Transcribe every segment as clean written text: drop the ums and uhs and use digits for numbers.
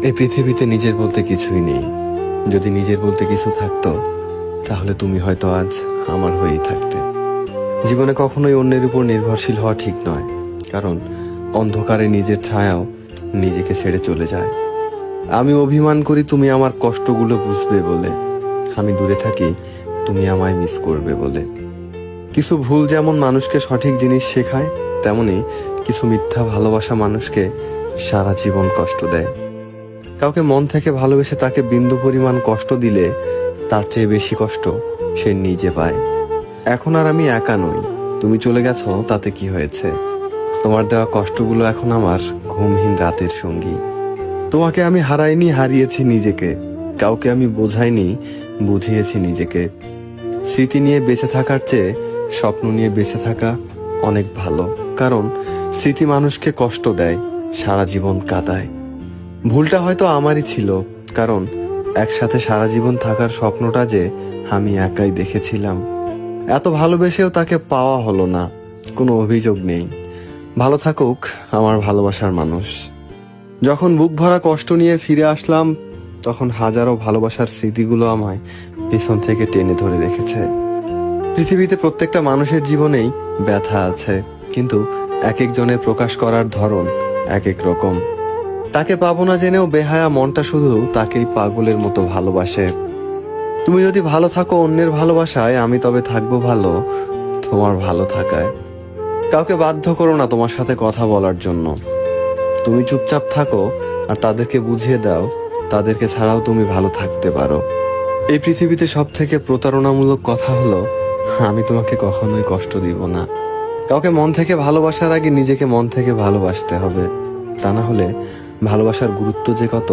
এই পৃথিবীতে নিজের বলতে কিছুই নেই। যদি নিজের বলতে কিছু থাকতো তাহলে তুমি হয়তো আজ আমার হয়েই থাকতে। জীবনে কখনোই অন্যের উপর নির্ভরশীল হওয়া ঠিক নয়, কারণ অন্ধকারে নিজের ছায়াও নিজেকে ছেড়ে চলে যায়। আমি অভিমান করি তুমি আমার কষ্টগুলো বুঝবে বলে, আমি দূরে থাকি তুমি আমায় মিস করবে বলে। কিছু ভুল যেমন মানুষকে সঠিক জিনিস শেখায়, তেমনি কিছু মিথ্যা ভালোবাসা মানুষকে সারা জীবন কষ্ট দেয়। কাউকে মন থেকে ভালোবেসে তাকে বিন্দু পরিমাণ কষ্ট দিলে তার চেয়ে বেশি কষ্ট সে নিজে পায়। এখন আর আমি একা নই, তুমি চলে গেছো তাতে কি হয়েছে? তোমার দেওয়া কষ্টগুলো এখন আমার ঘুমহীন রাতের সঙ্গী। তোমাকে আমি হারাইনি, হারিয়েছি নিজেকে। কাউকে আমি বোঝাইনি, বুঝিয়েছি নিজেকে। স্মৃতি নিয়ে বেঁচে থাকার চেয়ে স্বপ্ন নিয়ে বেঁচে থাকা অনেক ভালো, কারণ স্মৃতি মানুষকে কষ্ট দেয়, সারা জীবন কাঁদায়। ভুলটা হয়তো আমারই ছিল, কারণ একসাথে সারা জীবন থাকার স্বপ্নটা যে আমি একাই দেখেছিলাম। এত ভালোবেসেও তাকে পাওয়া হলো না, কোনো অভিযোগ নেই। ভালো থাকুক আমার ভালোবাসার মানুষ। যখন বুক ভরা কষ্ট নিয়ে ফিরে আসলাম, তখন হাজারো ভালোবাসার স্মৃতিগুলো আমায় পেছন থেকে টেনে ধরে রেখেছে। পৃথিবীতে প্রত্যেকটা মানুষের জীবনেই ব্যথা আছে, কিন্তু এক একজনের প্রকাশ করার ধরন এক এক রকম। তাকে পাবো না জেনেও বেহায়া মনটা শুধু তাকেই পাগলের মতো ভালোবাসে। তুমি যদি ভালো থাকো অন্যের ভালোবাসায়, আমি তবে থাকবো ভালো তোমার ভালো থাকায়। কাউকে বাধ্য করো না তোমার সাথে কথা বলার জন্য। তুমি চুপচাপ থাকো আর তাদেরকে বুঝিয়ে দাও তাদেরকে ছাড়াও তুমি ভালো থাকতে পারো। এই পৃথিবীতে সব থেকে প্রতারণামূলক কথা হলো, আমি তোমাকে কখনোই কষ্ট দিব না। কাউকে মন থেকে ভালোবাসার আগে নিজেকে মন থেকে ভালোবাসতে হবে, তা না হলে ভালোবাসার গুরুত্ব যে কত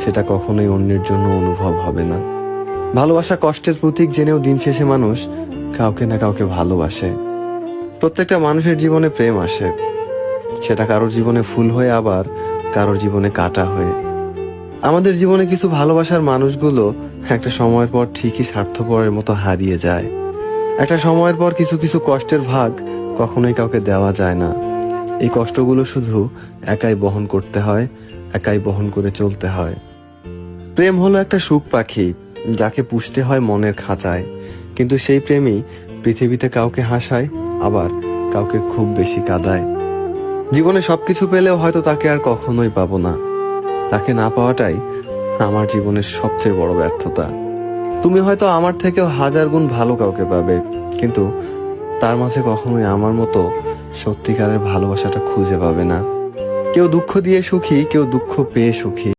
সেটা কখনোই অন্যের জন্য অনুভব হবে না। ভালোবাসা কষ্টের প্রতীক জেনেও দিন শেষে মানুষ কাউকে না কাউকে ভালোবাসে। প্রত্যেকটা মানুষের জীবনে প্রেম আসে, সেটা কারোর জীবনে ফুল হয়ে আবার কারোর জীবনে কাঁটা হয়ে। আমাদের জীবনে কিছু ভালোবাসার মানুষগুলো একটা সময়ের পর ঠিকই স্বার্থপরের মতো হারিয়ে যায়। একটা সময়ের পর কিছু কিছু কষ্টের ভাগ কখনোই কাউকে দেওয়া যায় না। এই কষ্টগুলো শুধু একাই বহন করতে হয়, একাই বহন করে চলতে হয়। প্রেম হলো একটা সুখ পাখি, যাকে পুষতে হয় মনের খাঁচায়, কিন্তু সেই প্রেমই পৃথিবীতে কাউকে হাসায়, আবার কাউকে খুব বেশি কাঁদায়। জীবনে সবকিছু পেলেও হয়তো তাকে আর কখনোই পাবো না। তাকে না পাওয়াটাই আমার জীবনের সবচেয়ে বড় ব্যর্থতা। তুমি হয়তো আমার থেকেও হাজার গুণ ভালো কাউকে পাবে, কিন্তু তার মাঝে কখনোই আমার মতো সত্যিকারের ভালোবাসাটা খুঁজে পাবে না। কেউ দুঃখ দিয়ে সুখী, কেউ দুঃখ পেয়ে সুখী।